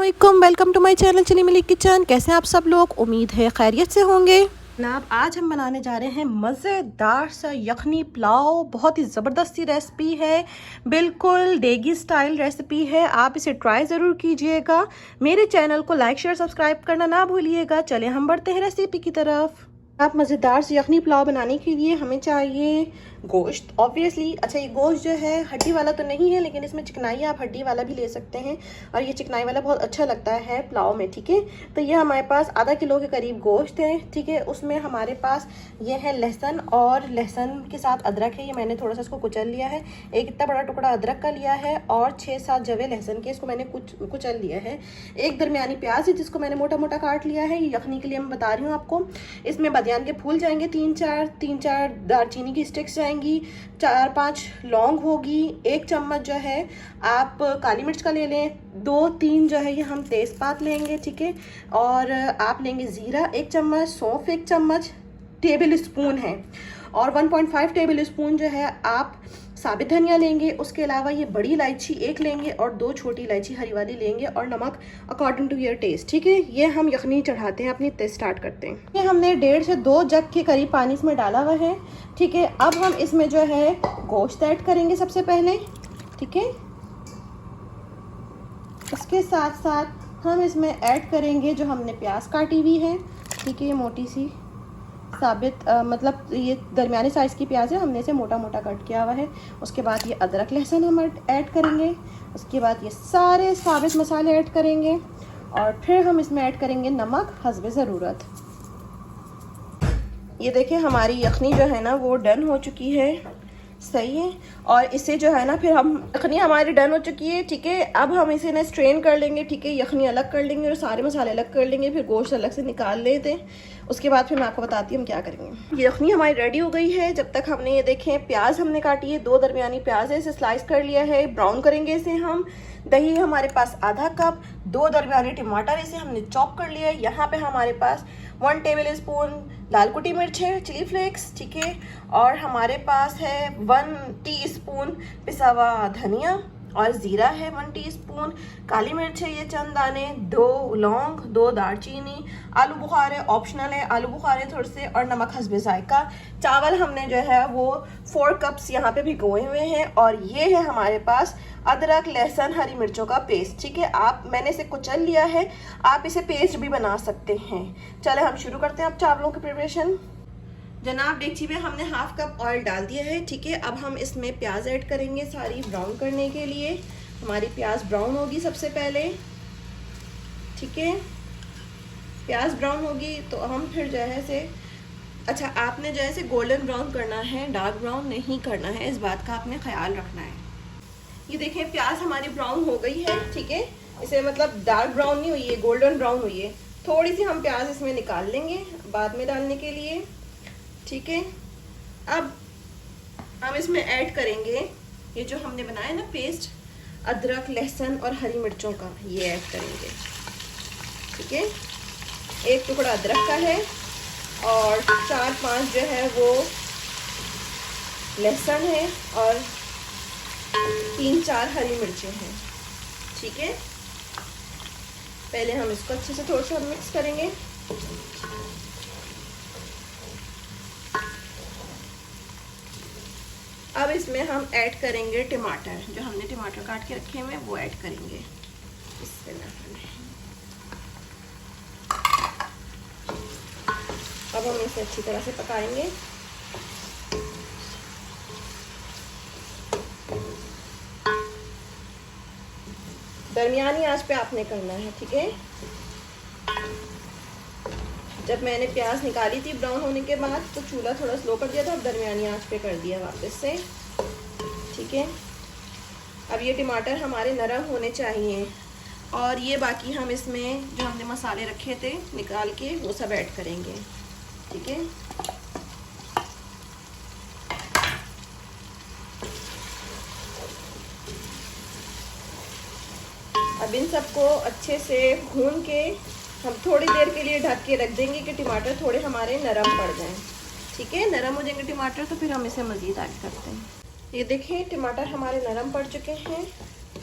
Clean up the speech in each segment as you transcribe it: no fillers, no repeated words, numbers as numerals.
अस्सलामुअलैकुम, welcome to my channel चली मिली kitchen. कैसे हैं आप सब लोग? उम्मीद है खैरियत से होंगे। जनाब आज हम बनाने जा रहे हैं मज़ेदार सा यखनी पुलाव। बहुत ही ज़बरदस्ती रेसिपी है, बिल्कुल देगी स्टाइल रेसिपी है। आप इसे ट्राई ज़रूर कीजिएगा। मेरे चैनल को लाइक शेयर सब्सक्राइब करना ना भूलिएगा। चलें हम बढ़ते हैं रेसिपी की तरफ। आप मज़ेदार से यखनी पुलाव बनाने के लिए हमें चाहिए गोश्त, ऑब्वियसली। अच्छा, ये गोश्त जो है हड्डी वाला तो नहीं है, लेकिन इसमें चिकनाई आप हड्डी वाला भी ले सकते हैं, और ये चिकनाई वाला बहुत अच्छा लगता है पुलाव में। ठीक है, तो ये हमारे पास आधा किलो के करीब गोश्त है। ठीक है, उसमें हमारे पास ये है लहसुन, और लहसुन के साथ अदरक है। ये मैंने थोड़ा सा इसको कुचल लिया है। एक इतना बड़ा टुकड़ा अदरक का लिया है, और 6-7 जवे लहसुन के, इसको मैंने कुचल लिया है। एक दरमियानी प्याज है जिसको मैंने मोटा मोटा काट लिया है। ये यखनी के लिए मैं बता रही हूँ आपको। इसमें बादियान के फूल जाएंगे 3-4 दालचीनी की स्टिक्स जाएंगी, 4-5 लौंग होगी, 1 चम्मच जो है आप काली मिर्च का ले लें, 2-3 जो है ये हम तेज़पात लेंगे। ठीक है, और आप लेंगे ज़ीरा 1 चम्मच, सौंफ 1 चम्मच टेबल स्पून है, और 1.5 टेबल स्पून जो है आप साबित धनिया लेंगे। उसके अलावा ये बड़ी इलायची 1 लेंगे, और 2 छोटी इलायची हरी वाली लेंगे, और नमक अकॉर्डिंग टू योर टेस्ट। ठीक है, ये हम यखनी चढ़ाते हैं, अपनी टेस्ट स्टार्ट करते हैं। ये हमने 1.5 से 2 जग के करीब पानी इसमें डाला हुआ है। ठीक है, अब हम इसमें जो है गोश्त ऐड करेंगे सबसे पहले। ठीक है, इसके साथ साथ हम इसमें ऐड करेंगे जो हमने प्याज काटी हुई है। ठीक है, ये मोटी सी साबित मतलब ये दरमियानी साइज़ की प्याज है, हमने इसे मोटा मोटा कट किया हुआ है। उसके बाद ये अदरक लहसुन हम ऐड करेंगे। उसके बाद ये सारे साबित मसाले ऐड करेंगे, और फिर हम इसमें ऐड करेंगे नमक हस्बे ज़रूरत। ये देखिए हमारी यखनी जो है ना वो डन हो चुकी है। सही है, और इसे जो है ना फिर हम यखनी हमारी डन हो चुकी है। ठीक है, अब हम इसे ना स्ट्रेन कर लेंगे। ठीक है, यखनी अलग कर लेंगे और सारे मसाले अलग कर लेंगे, फिर गोश्त अलग से निकाल लेते हैं। उसके बाद फिर मैं आपको बताती हूँ हम क्या करेंगे। यखनी हमारी रेडी हो गई है। जब तक हमने ये देखें प्याज हमने काटी है, 2 दरमियानी प्याज है, इसे स्लाइस कर लिया है, ब्राउन करेंगे इसे हम। दही हमारे पास आधा कप, 2 दरमियानी टमाटर इसे हमने चॉप कर लिया है। यहाँ पे हमारे पास 1 टेबल स्पून लाल कुटी मिर्च है, चिली फ्लेक्स। ठीक है, और हमारे पास है 1 टीस्पून पिसा हुआ धनिया, और ज़ीरा है 1 टीस्पून, काली मिर्च है ये चंद दाने, 2 लौंग, 2 दालचीनी, आलू बुखारे ऑप्शनल है, आलू बुखारे थोड़े से, और नमक हस्बे जायका। चावल हमने जो है वो 4 कप्स यहाँ पे भिगोए हुए हैं, और ये है हमारे पास अदरक लहसुन हरी मिर्चों का पेस्ट। ठीक है, मैंने इसे कुचल लिया है, आप इसे पेस्ट भी बना सकते हैं। चले हम शुरू करते हैं अब चावलों की प्रिपरेशन। जनाब डेगची में हमने 1/2 कप ऑयल डाल दिया है। ठीक है, अब हम इसमें प्याज ऐड करेंगे सारी ब्राउन करने के लिए। हमारी प्याज ब्राउन होगी सबसे पहले। ठीक है, प्याज ब्राउन होगी तो हम फिर जो है से, अच्छा आपने जो है से गोल्डन ब्राउन करना है, डार्क ब्राउन नहीं करना है, इस बात का आपने ख्याल रखना है। ये देखें प्याज हमारी ब्राउन हो गई है। ठीक है, इसे मतलब डार्क ब्राउन नहीं हुई है, गोल्डन ब्राउन हुई है। थोड़ी सी हम प्याज इसमें निकाल लेंगे बाद में डालने के लिए। ठीक है, अब हम इसमें ऐड करेंगे ये जो हमने बनाया ना पेस्ट, अदरक लहसुन और हरी मिर्चों का, ये ऐड करेंगे। ठीक है, 1 टुकड़ा अदरक का है, और 4-5 जो है वो लहसुन है, और 3-4 हरी मिर्चें हैं। ठीक है, पहले हम इसको अच्छे से थोड़ा सा मिक्स करेंगे। अब इसमें हम ऐड करेंगे टमाटर, जो हमने टमाटर काट के रखे हुए वो ऐड करेंगे। इससे अब हम इसे अच्छी तरह से पकाएंगे। दरमियानी आंच पे आपने करना है। ठीक है, जब मैंने प्याज निकाली थी ब्राउन होने के बाद तो चूल्हा थोड़ा स्लो कर दिया था, अब दरमियानी आंच पे कर दिया वापस से। ठीक है, अब ये टमाटर हमारे नरम होने चाहिए, और ये बाकी हम इसमें जो हमने मसाले रखे थे निकाल के वो सब ऐड करेंगे। ठीक है, अब इन सबको अच्छे से भून के हम थोड़ी देर के लिए ढक के रख देंगे कि टमाटर थोड़े हमारे नरम पड़ जाएं। ठीक है, नरम हो जाएंगे टमाटर तो फिर हम इसे मज़ीद ऐड करते हैं। ये देखें टमाटर हमारे नरम पड़ चुके हैं।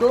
2